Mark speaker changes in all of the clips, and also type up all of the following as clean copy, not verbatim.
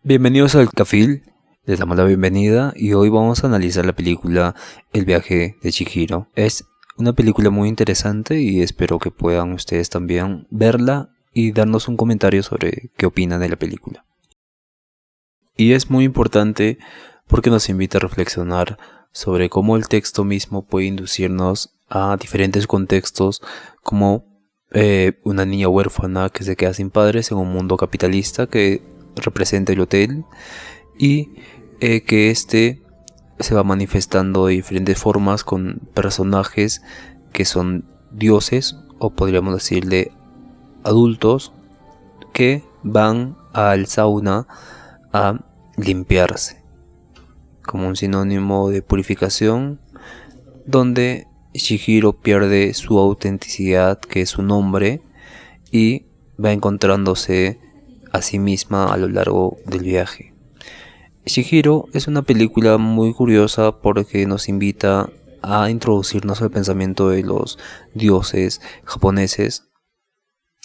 Speaker 1: Bienvenidos al Cafil, les damos la bienvenida y hoy vamos a analizar la película El viaje de Chihiro. Es una película muy interesante y espero que puedan ustedes también verla y darnos un comentario sobre qué opinan de la película. Y es muy importante porque nos invita a reflexionar sobre cómo el texto mismo puede inducirnos a diferentes contextos, como una niña huérfana que se queda sin padres en un mundo capitalista que representa el hotel, y que se va manifestando de diferentes formas con personajes que son dioses, o podríamos decirle adultos, que van al sauna a limpiarse como un sinónimo de purificación, donde Chihiro pierde su autenticidad, que es su nombre, y va encontrándose a sí misma a lo largo del viaje. Chihiro es una película muy curiosa porque nos invita a introducirnos al pensamiento de los dioses japoneses,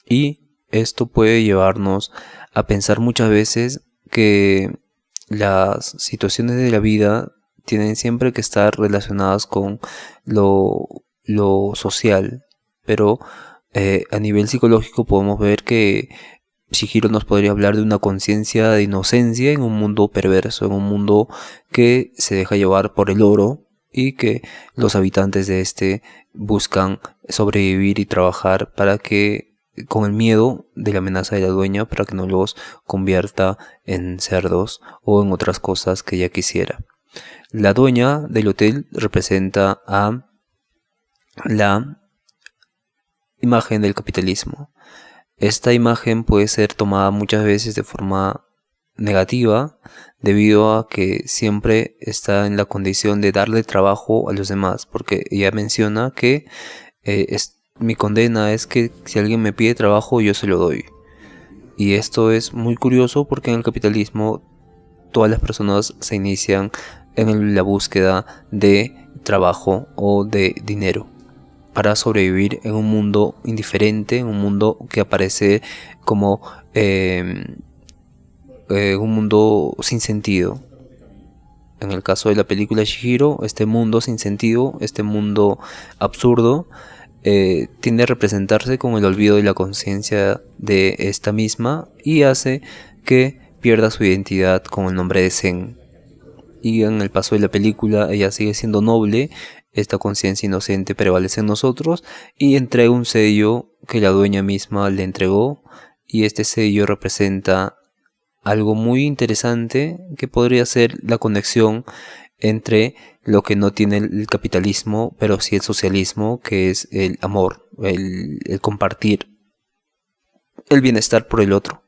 Speaker 1: y esto puede llevarnos a pensar muchas veces que las situaciones de la vida tienen siempre que estar relacionadas con lo social, pero a nivel psicológico podemos ver que Chihiro nos podría hablar de una conciencia de inocencia en un mundo perverso, en un mundo que se deja llevar por el oro, y que los habitantes de buscan sobrevivir y trabajar para que, con el miedo de la amenaza de la dueña, para que no los convierta en cerdos o en otras cosas que ella quisiera. La dueña del hotel representa a la imagen del capitalismo. Esta imagen puede ser tomada muchas veces de forma negativa, debido a que siempre está en la condición de darle trabajo a los demás, porque ella menciona que mi condena es que si alguien me pide trabajo, yo se lo doy. Y esto es muy curioso porque en el capitalismo todas las personas se inician en la búsqueda de trabajo o de dinero para sobrevivir en un mundo indiferente, en un mundo que aparece como un mundo sin sentido. En el caso de la película Chihiro, este mundo sin sentido, este mundo absurdo, tiende a representarse con el olvido de la conciencia de esta misma, y hace que pierda su identidad con el nombre de Zen. Y en el paso de la película ella sigue siendo noble, esta conciencia inocente prevalece en nosotros y entrega un sello que la dueña misma le entregó, y este sello representa algo muy interesante que podría ser la conexión entre lo que no tiene el capitalismo, pero sí el socialismo, que es el amor, el compartir el bienestar por el otro.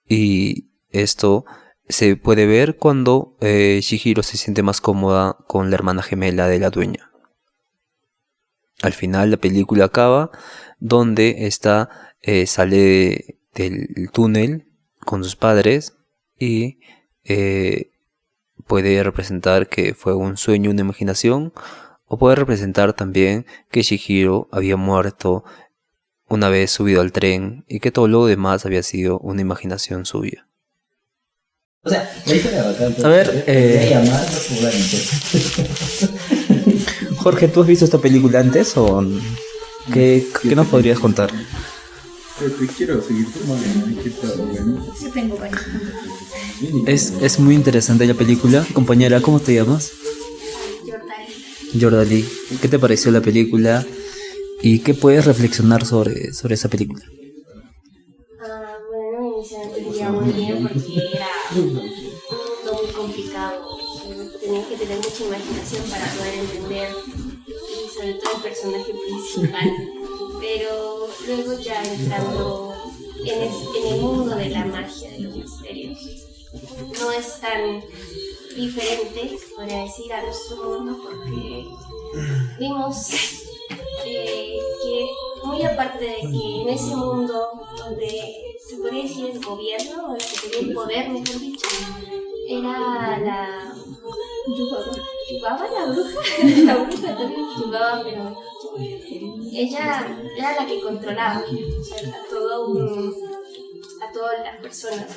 Speaker 1: Y esto se puede ver cuando Chihiro se siente más cómoda con la hermana gemela de la dueña. Al final la película acaba donde sale del túnel con sus padres, y puede representar que fue un sueño, una imaginación, o puede representar también que Chihiro había muerto una vez subido al tren y que todo lo demás había sido una imaginación suya.
Speaker 2: O sea, la historia bacán.
Speaker 3: A ver, Jorge, ¿tú has visto esta película antes o qué nos podrías contar?
Speaker 4: Te quiero seguir tomando, que está bueno.
Speaker 5: Sí tengo varios.
Speaker 3: Es muy interesante la película. Compañera, ¿cómo te llamas?
Speaker 5: Jordani.
Speaker 3: Jordalí. ¿Qué te pareció la película? ¿Y qué puedes reflexionar sobre esa película?
Speaker 5: Bueno, inicialmente entendía muy bien porque era un mundo muy complicado. Tenías que tener mucha imaginación para poder entender, y sobre todo el personaje principal. Pero luego ya entrando en el mundo de la magia, de los misterios, no es tan diferente, podría decir, a nuestro mundo, porque vimos que muy aparte de que en ese mundo donde se podría decir el gobierno, o el que tenía el poder, mejor dicho, era la Yubaba, la bruja, la bruja también Yubaba, pero ella era la que controlaba, o sea, a todas las personas,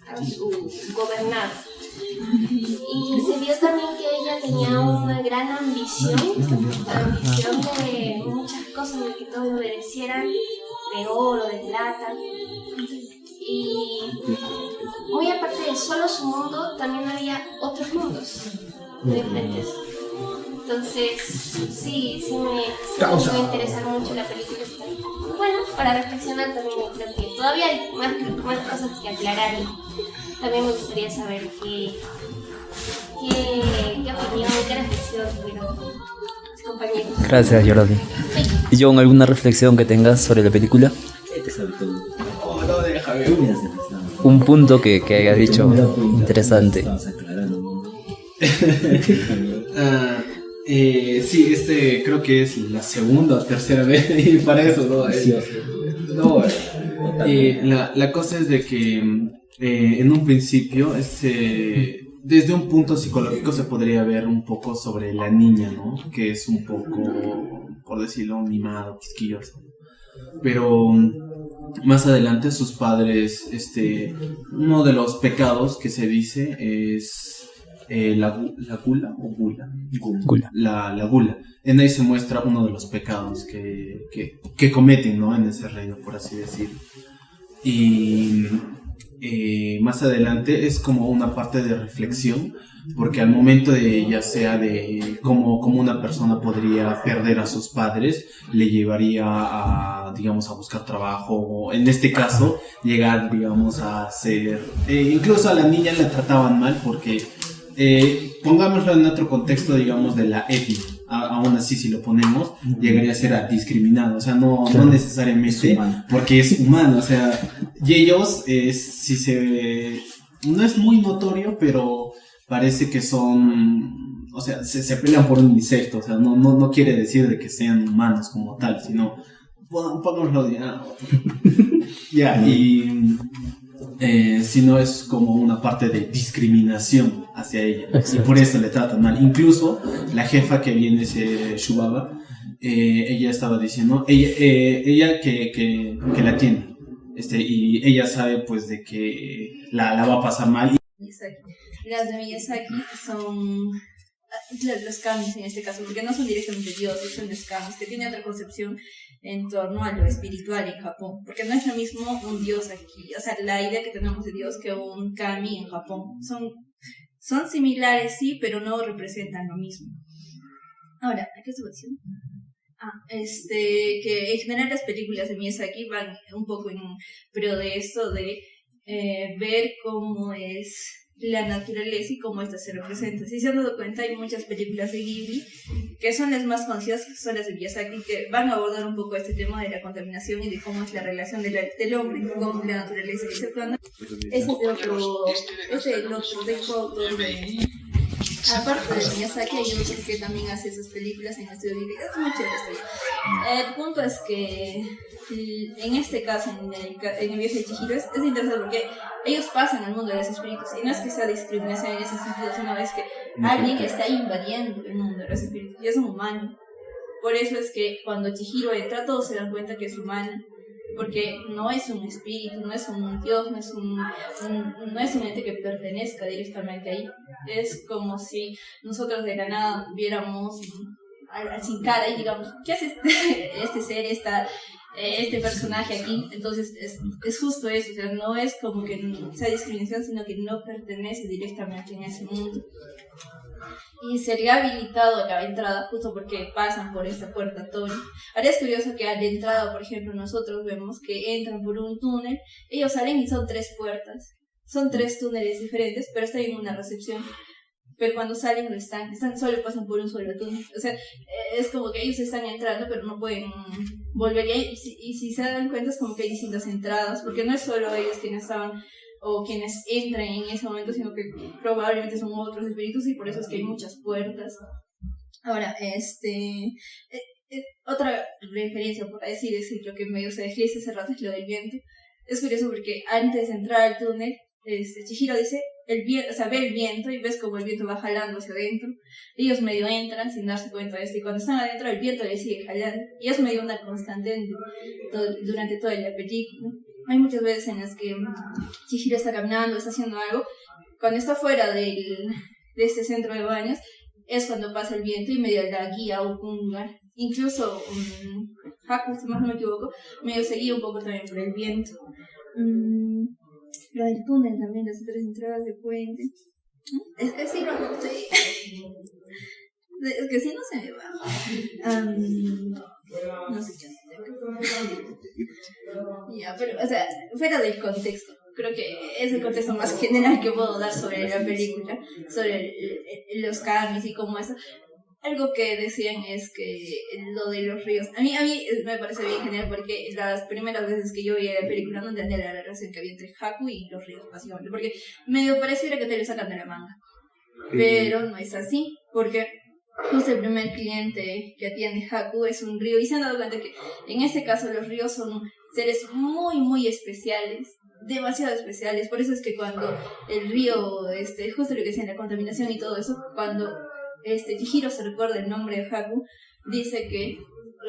Speaker 5: a su gobernado. Y se vio también que ella tenía una gran ambición de muchas cosas, de que todos lo obedecieran, de oro, de plata. Y muy aparte de solo su mundo, también había otros mundos diferentes. Entonces, sí me va a interesar mucho la película. Bueno, para reflexionar también creo que todavía hay más cosas que aclarar y también me gustaría saber qué opinión, qué reflexión tuvieron mis compañeros.
Speaker 3: Gracias, Jordi. ¿Y John, alguna reflexión que tengas sobre la película?
Speaker 2: Te sabe todo.
Speaker 4: Oh, no, déjame.
Speaker 2: Mira, se está.
Speaker 3: Un punto que hayas dicho interesante.
Speaker 2: Estamos aclarando, ¿no?
Speaker 4: Sí, creo que es la segunda o tercera vez y para eso, ¿no? La cosa es de que en un principio, desde un punto psicológico se podría ver un poco sobre la niña, ¿no? Que es un poco, por decirlo, mimado, quisquilloso. Pero más adelante sus padres, uno de los pecados que se dice es la gula o gula.
Speaker 3: Gula.
Speaker 4: La gula. En ahí se muestra uno de los pecados que cometen, ¿no? En ese reino, por así decirlo. Y más adelante es como una parte de reflexión, porque al momento de, ya sea de cómo una persona podría perder a sus padres, le llevaría a, digamos, a buscar trabajo, o en este caso, llegar, digamos, a ser, incluso a la niña la trataban mal porque, pongámoslo en otro contexto, digamos, de la etnia. Aún así, si lo ponemos, llegaría a ser discriminado, o sea, no necesariamente, porque es humano, o sea, y ellos, no es muy notorio, pero parece que son, o sea, se pelean por un insecto, o sea, no quiere decir de que sean humanos como tal, sino, pongámoslo ya, y si no es como una parte de discriminación hacia ella. Exacto. Y por eso le tratan mal. Incluso la jefa que viene, ese Shubaba, ella estaba diciendo, ella que la tiene, y ella sabe pues de que la va a pasar mal.
Speaker 6: Las de Miyazaki son los kamis en este caso, porque no son directamente dioses, son los kamis, que tienen otra concepción en torno a lo espiritual en Japón, porque no es lo mismo un dios aquí, o sea, la idea que tenemos de dios que un kami en Japón, son similares sí, pero no representan lo mismo. Ahora, ¿qué estoy diciendo? Que en general las películas de Miyazaki van un poco en pro de esto de ver cómo es la naturaleza y cómo esta se representa. Si se han dado cuenta, hay muchas películas de Ghibli que son las más conocidas, que son las de Miyazaki, que van a abordar un poco este tema de la contaminación y de cómo es la relación del hombre con la naturaleza. Ese plano es el otro dejo autor de... Aparte de Miyazaki, hay otros que también hacen esas películas en estudio Ghibli. Es muy chévere. El punto es que en este caso, en el viaje de Chihiro, es interesante porque ellos pasan al mundo de los espíritus y no es que sea discriminación en ese sentido, sino es que alguien está invadiendo el mundo de los espíritus y es un humano. Por eso es que cuando Chihiro entra, todos se dan cuenta que es humano, porque no es un espíritu, no es un dios, no es un ente que pertenezca directamente ahí. Es como si nosotros de la nada viéramos sin cara y digamos, ¿qué hace este ser, este personaje aquí? Entonces es justo eso, o sea, no es como que sea discriminación, sino que no pertenece directamente en ese mundo. Y sería habilitado la entrada justo porque pasan por esta puerta Tori. Ahora es curioso que a la entrada, por ejemplo, nosotros vemos que entran por un túnel, ellos salen y son 3 puertas. Son 3 túneles diferentes, pero están en una recepción. Pero cuando salen no están solo pasan por un solo túnel. O sea, es como que ellos están entrando, pero no pueden volver. Y si se dan cuenta es como que hay distintas entradas, porque no es solo ellos quienes estaban o quienes entran en ese momento, sino que probablemente son otros espíritus y por eso es que hay muchas puertas. Ahora, otra referencia por decir es lo que medio se desliza hace rato es lo del viento. Es curioso porque antes de entrar al túnel, Chihiro dice, ve el viento y ves como el viento va jalando hacia adentro. Ellos medio entran sin darse cuenta de esto y cuando están adentro el viento les sigue jalando y es medio una constante durante toda la película. hay muchas veces en las que Chihiro está caminando, está haciendo algo. Cuando está fuera de este centro de baños, es cuando pasa el viento y medio la guía a un lugar. Incluso Haku, si más no me equivoco, medio seguía un poco también por el viento. Lo del túnel también, las otras entradas de puente. Es que sí, no sé. Es que sí no se me va. No sé qué. Ya, pero, o sea, fuera del contexto. Creo que es el contexto más general que puedo dar sobre la película, sobre los cambios y cómo eso. Algo que decían es que lo de los ríos, a mí me parece bien genial porque las primeras veces que yo vi la película no entendía la relación que había entre Haku y los ríos, básicamente, porque medio pareciera que te lo sacan de la manga, pero no es así, porque justo el primer cliente que atiende Haku es un río y se han dado cuenta que en este caso los ríos son seres muy muy especiales, demasiado especiales. Por eso es que cuando el río, justo lo que decían, la contaminación y todo eso, cuando Chihiro se recuerda el nombre de Haku, dice que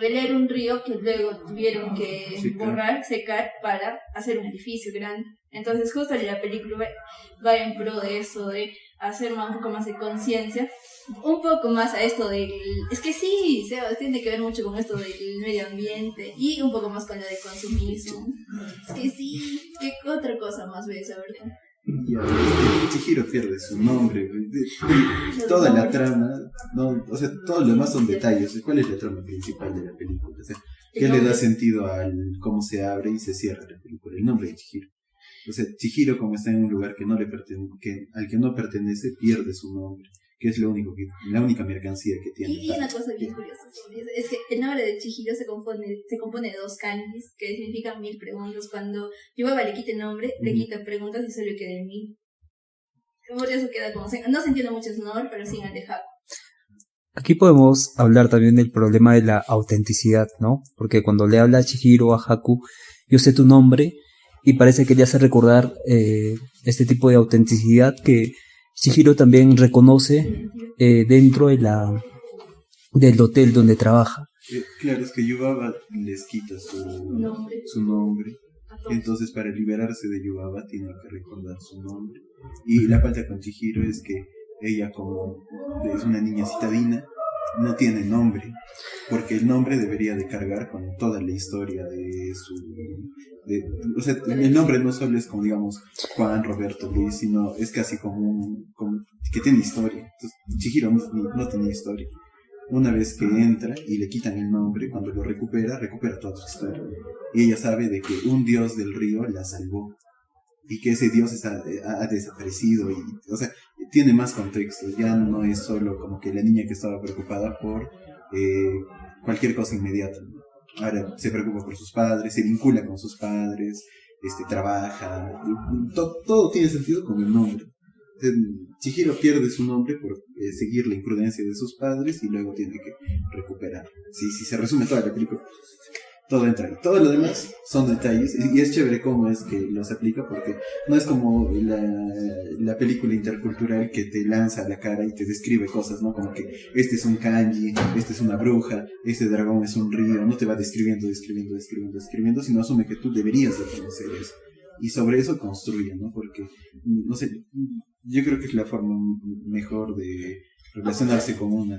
Speaker 6: él era un río que luego tuvieron que secar para hacer un edificio grande. Entonces justo la película va en pro de eso, de hacer un poco más de conciencia, un poco más a esto del... Es que sí, Sebas, tiene que ver mucho con esto del medio ambiente y un poco más con lo de consumismo. Es que sí, ¿qué otra cosa más ves? A ver.
Speaker 7: Ya, Chihiro pierde su nombre, toda la trama, no, o sea, todo lo demás son detalles. ¿Cuál es la trama principal de la película? O sea, ¿qué le da sentido al cómo se abre y se cierra la película? El nombre de Chihiro. O sea, Chihiro, como está en un lugar que no le al que no pertenece, pierde su nombre, que es la única mercancía que tiene.
Speaker 6: Y una cosa bien curiosa es que el nombre de Chihiro se compone de dos kanjis que significan 1000 preguntas. Cuando Yubaba le quita el nombre, le quita preguntas y solo queda en 1000. Por eso queda como... No se entiende mucho su nombre, pero sí han dejado.
Speaker 3: Aquí podemos hablar también del problema de la autenticidad, ¿no? Porque cuando le habla a Chihiro, a Haku, yo sé tu nombre, y parece que le hace recordar este tipo de autenticidad que Chihiro también reconoce dentro de del hotel donde trabaja.
Speaker 7: Claro, es que Yubaba les quita su nombre. Entonces, para liberarse de Yubaba, tiene que recordar su nombre. Y la falta con Chihiro es que ella, como es una niña citadina, no tiene nombre, porque el nombre debería de cargar con toda la historia de o sea, el nombre no solo es como, digamos, Juan, Roberto, Luis, sino es casi como que tiene historia. Entonces, Chihiro no tenía historia. Una vez que entra y le quitan el nombre, cuando lo recupera toda su historia. Y ella sabe de que un dios del río la salvó y que ese dios ha desaparecido, y, o sea, tiene más contexto. Ya no es solo como que la niña que estaba preocupada por cualquier cosa inmediata, ¿no? Ahora se preocupa por sus padres, se vincula con sus padres, trabaja, todo tiene sentido con el nombre. Chihiro pierde su nombre por seguir la imprudencia de sus padres y luego tiene que recuperar. Si se resume toda la película, todo entra ahí. Todo lo demás son detalles y es chévere cómo es que los aplica, porque no es como la película intercultural que te lanza a la cara y te describe cosas, ¿no? Como que este es un kanji, este es una bruja, este dragón es un río. No te va describiendo, sino asume que tú deberías de conocer eso. Y sobre eso construye, ¿no? Porque, no sé, yo creo que es la forma mejor de relacionarse con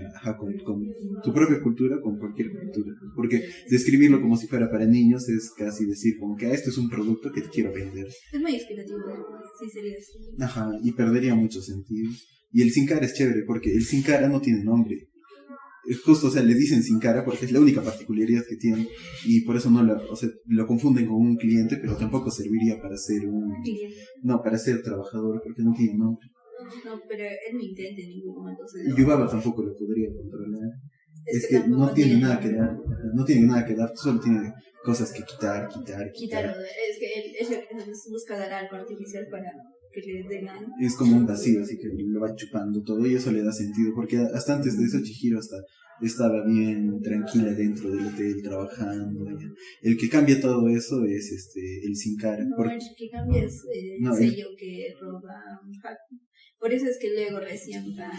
Speaker 7: tu propia cultura, con cualquier cultura. Porque describirlo como si fuera para niños es casi decir como que esto es un producto que te quiero vender.
Speaker 6: Es muy explicativo, sí sería así.
Speaker 7: Ajá, y perdería mucho sentido. Y el Sin Cara es chévere porque el Sin Cara no tiene nombre. Justo, o sea, le dicen Sin Cara porque es la única particularidad que tiene, y por eso lo confunden con un cliente, pero tampoco serviría para ser para ser trabajador, porque no tiene nombre.
Speaker 6: No, pero él no intenta en ningún momento.
Speaker 7: Y Yubaba tampoco lo podría controlar. Es que no tiene nada que dar, solo tiene cosas que quitar.
Speaker 6: Es que él busca dar algo artificial para que le den algo.
Speaker 7: Es como un vacío, así que lo va chupando todo, y eso le da sentido, porque hasta antes de eso Chihiro estaba bien tranquila dentro del hotel trabajando. El que cambia todo eso es el Sin Cara.
Speaker 6: No, el que cambia es el sello que roba Haku. Por eso es que luego recién va...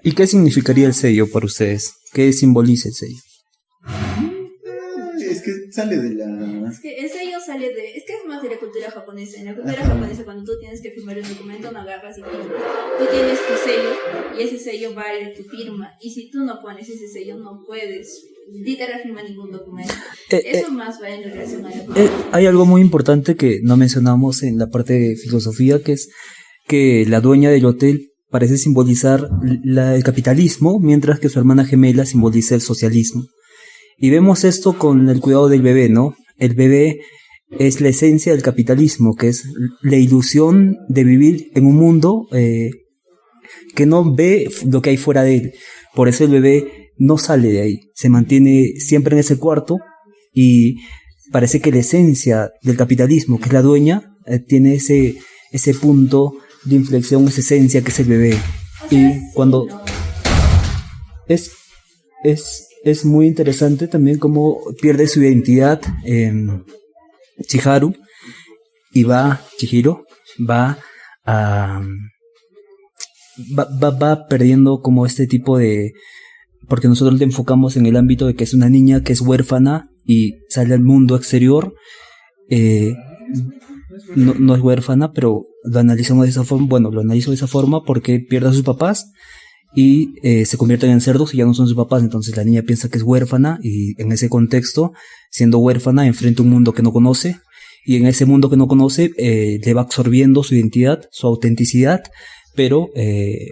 Speaker 3: ¿Y qué significaría el sello para ustedes? ¿Qué simboliza el sello?
Speaker 7: Es que sale de la...
Speaker 6: Es que el sello sale de... Es que es más de la cultura japonesa. En la cultura japonesa, cuando tú tienes que firmar un documento, no agarras y firmas. Tú tienes tu sello y ese sello vale tu firma. Y si tú no pones ese sello, no puedes literal firmar ningún documento. Eso más va en relación a la cultura.
Speaker 3: Hay algo muy importante que no mencionamos en la parte de filosofía, que es que la dueña del hotel parece simbolizar el capitalismo, mientras que su hermana gemela simboliza el socialismo. Y vemos esto con el cuidado del bebé, ¿no? El bebé es la esencia del capitalismo, que es la ilusión de vivir en un mundo que no ve lo que hay fuera de él. Por eso el bebé no sale de ahí, se mantiene siempre en ese cuarto y parece que la esencia del capitalismo, que es la dueña, tiene ese punto de inflexión, esa esencia que es el bebé. Y cuando es muy interesante también cómo pierde su identidad Chihiro va perdiendo como este tipo de... Porque nosotros le enfocamos en el ámbito de que es una niña que es huérfana y sale al mundo exterior. No es huérfana, pero lo analizamos de esa forma. Bueno, lo analizo de esa forma porque pierde a sus papás y se convierten en cerdos y ya no son sus papás. Entonces la niña piensa que es huérfana y en ese contexto, siendo huérfana, enfrenta un mundo que no conoce. Y en ese mundo que no conoce le va absorbiendo su identidad, su autenticidad, pero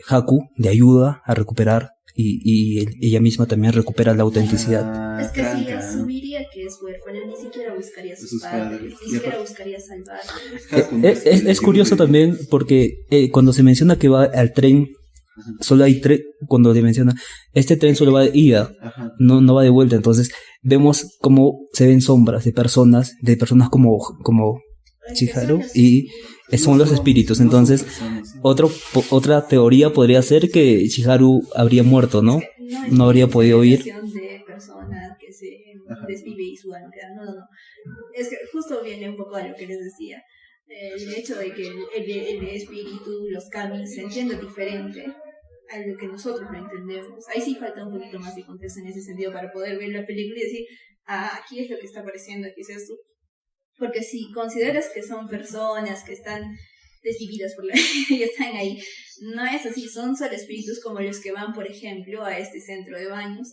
Speaker 3: Haku le ayuda a recuperar y ella misma también recupera la autenticidad.
Speaker 6: Es que si asumiría que es huérfana, ni siquiera buscaría a sus padres, ni siquiera buscaría salvarlos.
Speaker 3: Es curioso también porque cuando se menciona que va al tren, solo hay tren, cuando le menciona, este tren solo va de ida, no va de vuelta, entonces vemos cómo se ven sombras de personas como Chihiro y son los espíritus. Entonces otra teoría podría ser que Chihiro habría muerto, ¿no? No habría podido ir.
Speaker 6: De personas que se desvive y su alma, no. Es que justo viene un poco a lo que les decía. El hecho de que el espíritu, los kami, se entiende diferente a lo que nosotros lo entendemos. Ahí sí falta un poquito más de contexto en ese sentido para poder ver la película y decir, aquí es lo que está apareciendo, aquí es esto. Porque si consideras que son personas que están desvividas por la y están ahí, no es así, son solo espíritus como los que van, por ejemplo, a este centro de baños.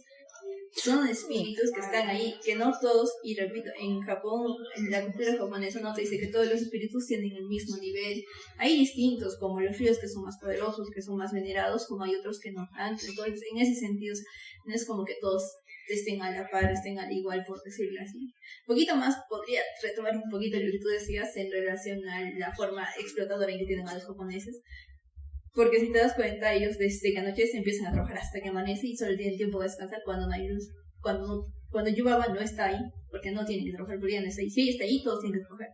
Speaker 6: Son espíritus que están ahí, que no todos, y repito, en Japón, en la cultura japonesa no te dice que todos los espíritus tienen el mismo nivel. Hay distintos, como los ríos que son más poderosos, que son más venerados, como hay otros que no tanto. Entonces, en ese sentido, no es como que todos estén a la par, estén al igual, por decirlo así. Un poquito más, podría retomar un poquito lo que tú decías en relación a la forma explotadora en que tienen a los japoneses. Porque si te das cuenta, ellos desde que anochece empiezan a trabajar hasta que amanece y solo tienen tiempo de descansar cuando no hay luz. Cuando Yubaba no está ahí, porque no tienen que trabajar, porque ya no está ahí. Si ella está ahí, todos tienen que trabajar.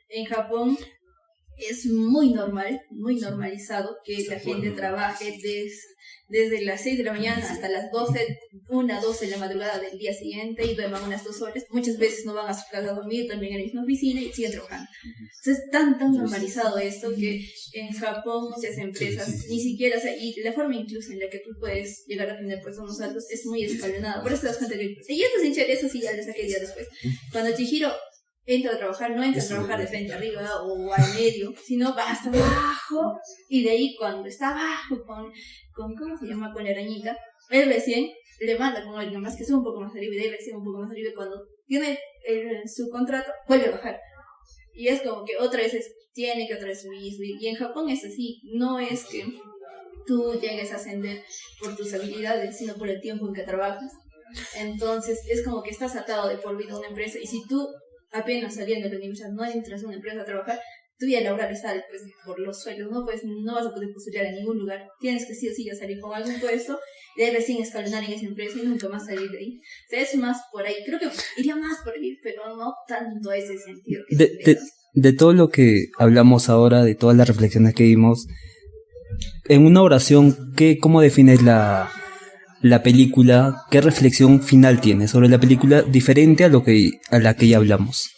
Speaker 6: En Japón es muy normal, muy normalizado que la gente trabaje desde las 6 de la mañana hasta las 12 de la madrugada del día siguiente y duerman unas 2 horas. Muchas veces no van a su casa a dormir, también en la misma oficina y siguen trabajando. Entonces es tan normalizado esto que en Japón muchas empresas ni siquiera, o sea, y la forma incluso en la que tú puedes llegar a tener puestos altos es muy escalonada. Por eso te das cuenta que, y esto sin ser eso sí ya lo saqué el día después. Cuando Chihiro entra a trabajar, no entra a trabajar de frente arriba o al medio, sino va hasta abajo, y de ahí cuando está abajo con ¿cómo se llama? Con la arañita, él recién levanta con alguien más que sube un poco más arriba, y de ahí recién un poco más arriba, y cuando tiene su contrato, vuelve a bajar. Y es como que otra vez tiene que otra vez subir, y en Japón es así, no es que tú llegues a ascender por tus habilidades, sino por el tiempo en que trabajas. Entonces es como que estás atado de por vida a una empresa, y si tú apenas saliendo de la universidad no entras a una empresa a trabajar, tu vida laboral está pues, por los sueldos, ¿no? Pues no vas a poder postular a ningún lugar, tienes que sí o sí ya salir con algún puesto, de recién escalonar en esa empresa y nunca más salir de ahí. O sea, es más por ahí, creo que iría más por ahí, pero no tanto a ese sentido.
Speaker 3: De todo lo que hablamos ahora, de todas las reflexiones que dimos, en una oración, ¿cómo defines la película? ¿Qué reflexión final tiene sobre la película diferente a la que ya hablamos?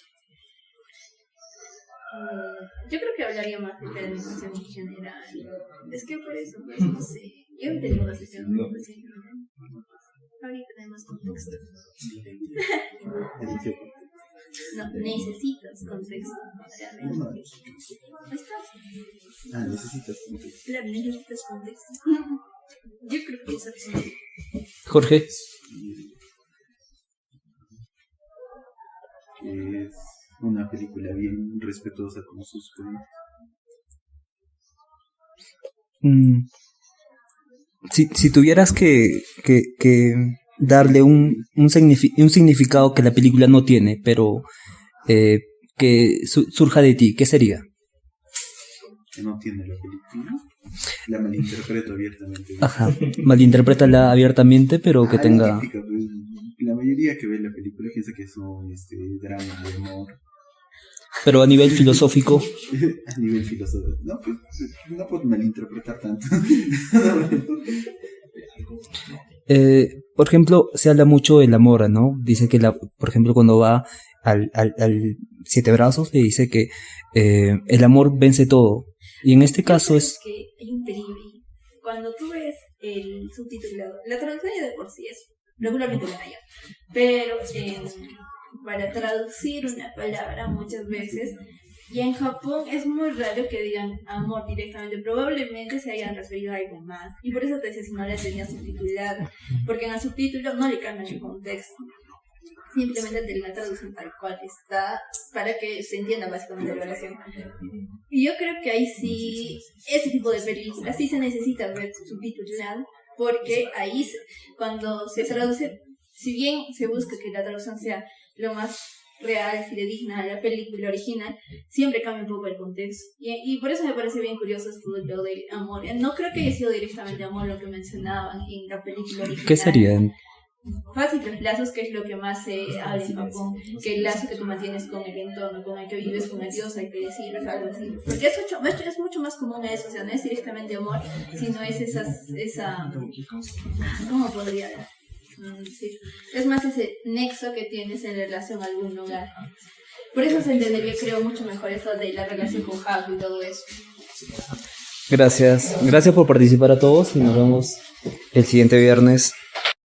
Speaker 6: Yo creo que hablaría más de la animación en general. Es que por eso, pues, no sé. Yo he tenido una sesión muy reciente. Ahorita tenemos contexto. No, necesitas contexto.
Speaker 7: No.
Speaker 6: Ahí está.
Speaker 7: Necesitas contexto.
Speaker 6: Claro, necesitas contexto. Yo creo que eso es.
Speaker 3: Jorge.
Speaker 7: Es una película bien respetuosa con sus fans.
Speaker 3: Si tuvieras que darle un significado que la película no tiene, pero que surja de ti, ¿qué sería?
Speaker 7: Que no tiene la película. La malinterpreto abiertamente.
Speaker 3: Ajá, malinterprétala abiertamente, pero que tenga...
Speaker 7: Típica, pues, la mayoría que ve la película piensa que son drama de amor.
Speaker 3: Pero a nivel filosófico...
Speaker 7: A nivel filosófico. No, pues, no puedo malinterpretar tanto.
Speaker 3: Por ejemplo, se habla mucho del amor, ¿no? Dice que, por ejemplo, cuando va al Siete Brazos, le dice que el amor vence todo. Y en este caso es...
Speaker 6: que hay un peligro. Cuando tú ves el subtitulado, la traducción ya de por sí es regularmente buena ya. Pero para traducir una palabra muchas veces, y en Japón es muy raro que digan amor directamente. Probablemente se hayan referido a algo más. Y por eso te decía si no la tenía subtitulada. Porque en el subtítulo no le cambian el contexto. Simplemente te la traducen tal cual está para que se entienda básicamente la oración. Y yo creo que ahí sí, ese tipo de películas sí se necesita ver subtitulado, porque ahí cuando se traduce, si bien se busca que la traducción sea lo más real, fidedigna a la película original, siempre cambia un poco el contexto. Y por eso me parece bien curioso esto de lo del amor. No creo que haya sido directamente amor lo que mencionaban en la película original.
Speaker 3: ¿Qué sería?
Speaker 6: Fácil, los lazos, que es lo que más se habla en Japón, que el lazo que tú mantienes con el entorno, con el que vives, con el dios, hay que decirlo, algo así. Porque es mucho más común eso, o sea, no es directamente amor, sino es esa ¿cómo podría decir? Es más ese nexo que tienes en relación a algún lugar. Por eso se entendería, creo, mucho mejor eso de la relación con Haku y todo eso.
Speaker 3: Gracias por participar a todos y nos vemos el siguiente viernes.